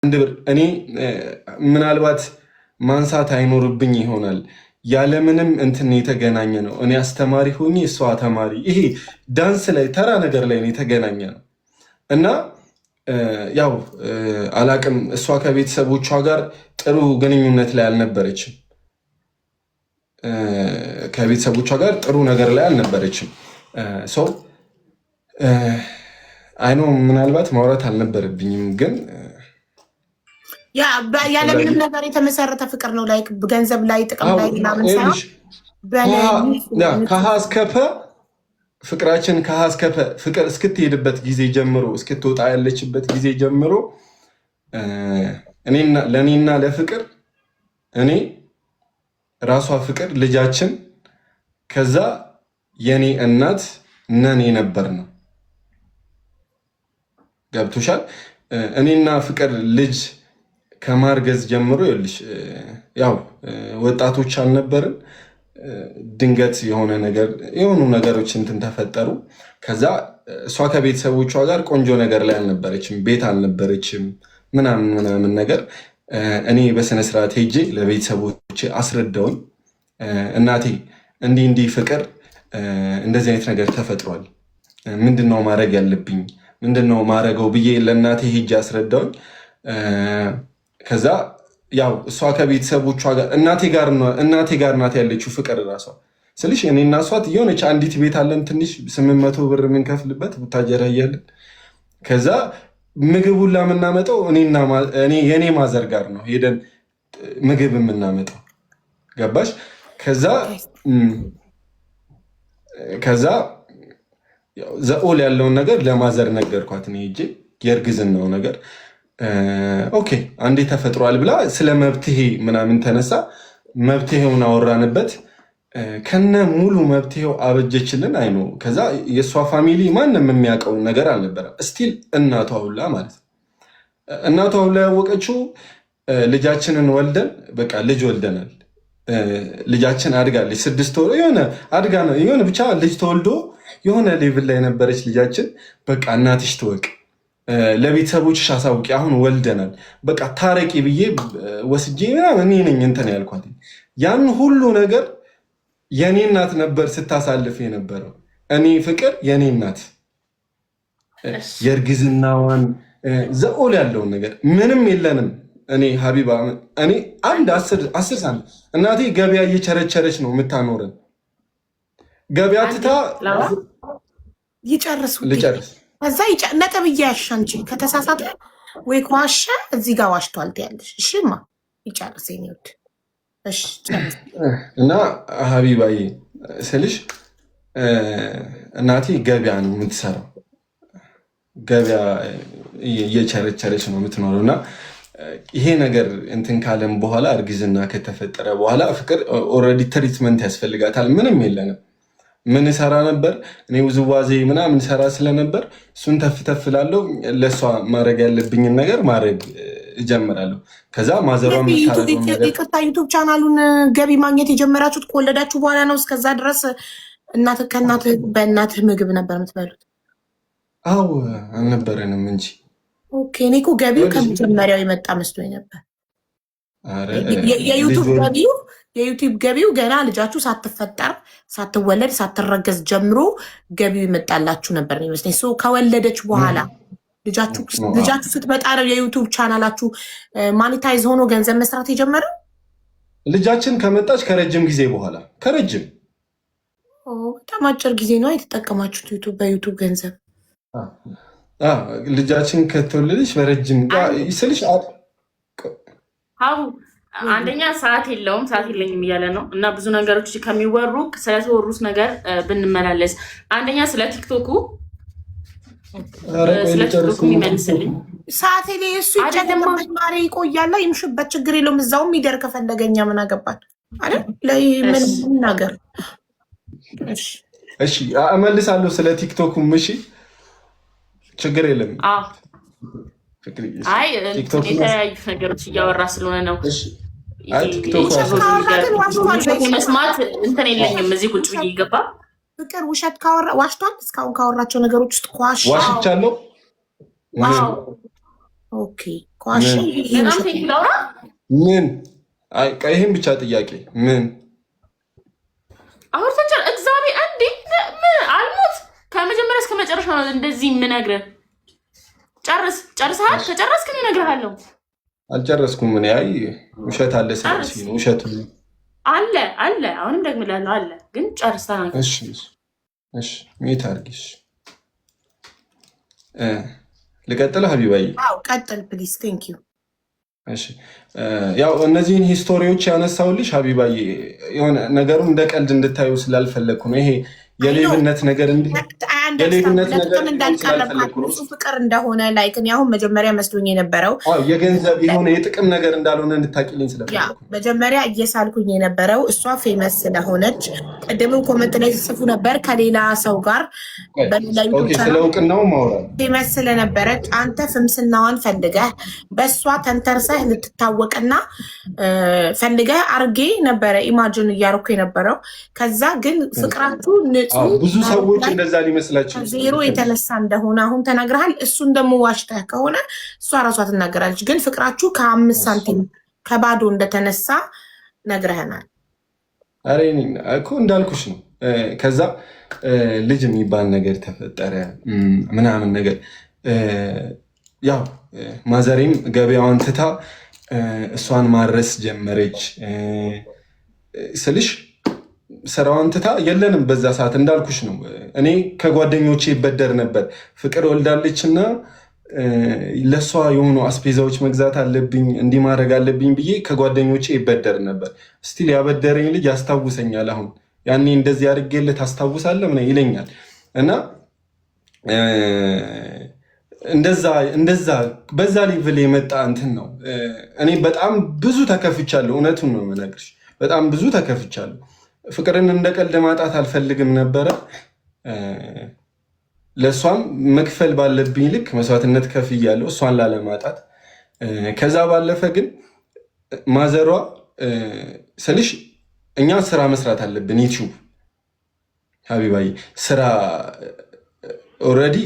አንድ ብር እኔ ምናልባት ማንሳት አይኖርብኝ ይሆናል። ያለምንም እንትን የተገናኘ ነው። እኔ አስተማሪ ሆኜ እሷ ተማሪ፣ ይሄ ዳንስ ላይ ተራ ነገር ላይ የተገናኘ ነው እና ያው አላቅም። እሷ ከቤተሰቦቿ ጋር ጥሩ ግንኙነት ላይ አልነበረችም። ከቤተሰቦቿ ጋር ጥሩ ነገር ላይ አልነበረችም። ሰው አይኖ ምናልባት ማውራት አልነበረብኝም ግን ያለምንም ነገር የተመሰረተ ፍቅር ነው። ላይ ገንዘብ ላይ ጥቅም ላይ ምናምን ሳይሆን ከሀ እስከ ፐ ፍቅራችን ከሀ እስከ ፐ ፍቅር እስክትሄድበት ጊዜ ጀምሮ እስክትወጣ ያለችበት ጊዜ ጀምሮ ለእኔና ለፍቅር እኔ ራሷ ፍቅር ልጃችን ከዛ የኔ እናት ነን የነበር ነው። ገብቶሻል? እኔና ፍቅር ልጅ ከማርገዝ ጀምሮ ይልሽ ያው ወጣቶች አልነበርን። ድንገት የሆኑ ነገሮች እንትን ተፈጠሩ። ከዛ እሷ ከቤተሰቦቿ ጋር ቆንጆ ነገር ላይ አልነበረችም፣ ቤት አልነበረችም ምናምን ነገር። እኔ በስነስርዓት ሄጄ ለቤተሰቦቼ አስረዳውኝ፣ እናቴ እንዲህ ፍቅር እንደዚህ አይነት ነገር ተፈጥሯል፣ ምንድነው ማድረግ ያለብኝ፣ ምንድነው ማድረገው ብዬ ለእናቴ ሄጄ አስረዳውኝ። ከዛ ያው እሷ ከቤተሰቦቿ ጋር እናቴ ጋር ናት ያለችው ፍቅር እራሷ ስልሽ እኔና እሷ የሆነች አንዲት ቤት አለን፣ ትንሽ 800 ብር የምንከፍልበት ቡታጀራ እያለን። ከዛ ምግቡን ላምናመጠው የኔ ማዘር ጋር ነው ሄደን ምግብ የምናመጣው። ገባሽ? ከዛ ዘኦል ያለውን ነገር ለማዘር ነገርኳት። እኔ ሄጄ የእርግዝናው ነገር ኦኬ አንዴ ተፈጥሯል ብላ ስለ መብትሄ ምናምን ተነሳ። መብትሄውን አወራንበት። ከነ ሙሉ መብትሄው አበጀችልን። አይኖ ከዛ የእሷ ፋሚሊ ማንም የሚያውቀው ነገር አልነበረም። እስቲል እናቷ ሁላ ማለት ነው። እናቷ ሁላ ያወቀችው ልጃችንን ወልደን በቃ ልጅ ወልደናል፣ ልጃችን አድጋለች፣ 6 ወር የሆነ ብቻ ልጅ ተወልዶ የሆነ ሌቭል ላይ ነበረች ልጃችን። በቃ እናትሽ ትወቅ፣ ለቤተሰቦችሽ አሳውቂ፣ አሁን ወልደናል፣ በቃ ታረቂ ብዬ ወስጄ እኔ ነኝ እንትን ያልኳት። ያን ሁሉ ነገር የኔ እናት ነበር ስታሳልፍ የነበረው። እኔ ፍቅር የኔ እናት የእርግዝናዋን ዘኦል ያለውን ነገር ምንም የለንም። እኔ ሀቢባ እኔ አንድ 10 ሳንቲም እናቴ ገበያ እየቸረቸረች ነው የምታኖረን። ገበያ ትታ ልጨርስ ከዛ ነጥብ እያያሻንቺ ከተሳሳተ ወይ ከዋሸ እዚህ ጋር ዋሽቷል ትያለሽ። እሺማ ይጨርስ ኔውድ እና ሀቢባዬ ስልሽ እናቴ ገበያ ነው የምትሰራው፣ ገበያ እየቸረቸረች ነው የምትኖረው። እና ይሄ ነገር እንትን ካለም በኋላ እርግዝና ከተፈጠረ በኋላ ፍቅር ኦልሬዲ ትሪትመንት ያስፈልጋታል። ምንም የለንም። ምን ሰራ ነበር እኔ ውዝዋዜ ምናምን ሰራ ስለነበር እሱን ተፍተፍ ላለው ለእሷ ማድረግ ያለብኝን ነገር ማድረግ እጀምራለሁ። ከዛ ማዘሯ ይቅርታ፣ ዩቱብ ቻናሉን ገቢ ማግኘት የጀመራችሁት ከወለዳችሁ በኋላ ነው? እስከዛ ድረስ በእናትህ ምግብ ነበር የምትበሉት? አዎ አልነበረንም እንጂ። ኦኬ፣ እኔ እኮ ገቢው ከመጀመሪያው የመጣ መስሎኝ ነበር። የዩቱብ ገቢው ገና ልጃችሁ ሳትፈጠር ሳትወለድ ሳትረገዝ ጀምሮ ገቢው ይመጣላችሁ ነበር ይመስለኝ። ከወለደች በኋላ ልጃችሁ ስትመጣ ነው የዩቱብ ቻናላችሁ ማኒታይዝ ሆኖ ገንዘብ መስራት የጀመረው? ልጃችን ከመጣች ከረጅም ጊዜ በኋላ በጣም አጭር ጊዜ ነው የተጠቀማችሁት በዩቱብ ገንዘብ። ልጃችን ከተወለደች በረጅም ስልሽ አንደኛ ሰዓት የለኝም እያለ ነው። እና ብዙ ነገሮች ከሚወሩ ስለተወሩት ነገር ብንመላለስ፣ አንደኛ ስለ ቲክቶኩ የሚመልስልኝ ሰዓት እሱ ይጨለማሪ ይቆያላ፣ ይምሽበት፣ ችግር የለውም። እዛውም ሚደር ከፈለገኛ ምን አገባል አይደል? ምን ነገር እሺ፣ እመልሳለሁ ስለ ቲክቶኩ። እሺ፣ ችግር የለም። አይ የተለያዩ ነገሮች እያወራ ስለሆነ ነው። መስማት እንትን የለኝም። እዚህ ቁጭ ብዬ ይገባ ፍቅር ውሸት ዋሽቷል። እስካሁን ካወራቸው ነገሮች ውስጥ ዋሽቻለሁ። ኦኬ፣ ኳሽ ምን ይሄን ብቻ ጥያቄ ምን አውርተን እግዚአብሔር እንዴ አልሞት ከመጀመሪያ እስከ መጨረሻ ነው እንደዚህ የምነግርህ። ጨርሰሃል? ከጨረስክ ነው እነግርሃለሁ። አልጨረስኩም። ምን ያይ ውሸት አለ ስለዚህ ነው ውሸት አለ አሁንም ደግምላለሁ አለ ግን ጨርሰሃል። እሺ ሜት አርጊሽ ልቀጥል ሀቢባዬ? አዎ ቀጥል ፕሊዝ። ቴንክ ዩ። እሺ ያው እነዚህን ሂስቶሪዎች ያነሳውልሽ ሀቢባዬ የሆነ ነገሩን እንደ ቀልድ እንድታዩ ስላልፈለግኩ ነው። ይሄ የሌብነት ነገር ፍቅር እንደሆነ ላይክ እኔ አሁን መጀመሪያ መስሎኝ የነበረው የገንዘብ የሆነ የጥቅም ነገር እንዳልሆነ እንድታቂልኝ ስለፈለግኩ መጀመሪያ እየሳልኩኝ የነበረው እሷ ፌመስ ስለሆነች ቅድምም ኮመንት ላይ ጽፉ ነበር ከሌላ ሰው ጋር ስለ እውቅናው ማውራት ፌመስ ስለነበረች አንተ ፍምስናዋን ፈልገህ በእሷ ተንተርሰህ ልትታወቅና ፈልገህ አርጌ ነበረ ኢማጅን እያደረኩ የነበረው። ከዛ ግን ፍቅራችሁ ብዙ ሰዎች እንደዛ ሊመስላቸው ዜሮ የተነሳ እንደሆነ አሁን ተናግረሃል። እሱን ደግሞ ዋሽተህ ከሆነ እሷ ራሷ ትናገራለች። ግን ፍቅራችሁ ከ5 ሳንቲም ከባዶ እንደተነሳ ነግረህናል። አሬ እኮ እንዳልኩሽ ነው። ከዛ ልጅ የሚባል ነገር ተፈጠረ ምናምን ነገር ያው ማዘሬም ገበያዋን ትታ እሷን ማድረስ ጀመረች ስልሽ ስራዋን ትታ የለንም በዛ ሰዓት እንዳልኩሽ ነው። እኔ ከጓደኞቼ ይበደር ነበር። ፍቅር ወልዳለች እና ለእሷ የሆኑ አስፔዛዎች መግዛት አለብኝ እንዲህ ማድረግ አለብኝ ብዬ ከጓደኞቼ ይበደር ነበር። ስቲል ያበደረኝ ልጅ ያስታውሰኛል። አሁን ያኔ እንደዚህ አድርጌልህ ታስታውሳለህ ምን ይለኛል። እና እንደዛ በዛ ሌቭል የመጣ እንትን ነው። እኔ በጣም ብዙ ተከፍቻለሁ። እውነቱን ነው የምነግርሽ። በጣም ብዙ ተከፍቻለሁ። ፍቅርን እንደ ቀልድ ማጣት አልፈልግም ነበረ። ለእሷም መክፈል ባለብኝ ልክ መስዋዕትነት ከፍያለሁ እሷን ላለማጣት። ከዛ ባለፈ ግን ማዘሯ ስልሽ እኛ ስራ መስራት አለብን። ዩቲዩብ ሀቢባዬ ስራ ኦልሬዲ